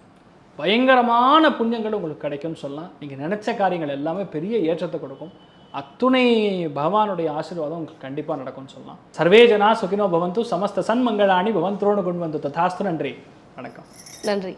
பயங்கரமான புண்ணியங்கள் உங்களுக்கு கிடைக்கும்னு சொல்லலாம். நீங்கள் நினச்ச காரியங்கள் எல்லாமே பெரிய ஏற்றத்தை கொடுக்கும். அத்துணை பகவானுடைய ஆசீர்வாதம் உங்களுக்கு கண்டிப்பாக நடக்கும்னு சொல்லலாம். சர்வே ஜனா சுகினோ பவந்து, சமஸ்த சன்மங்களாணி பவந்தோடு கொண்டு வந்து ததாஸ்து. நன்றி, வணக்கம்.
நன்றி.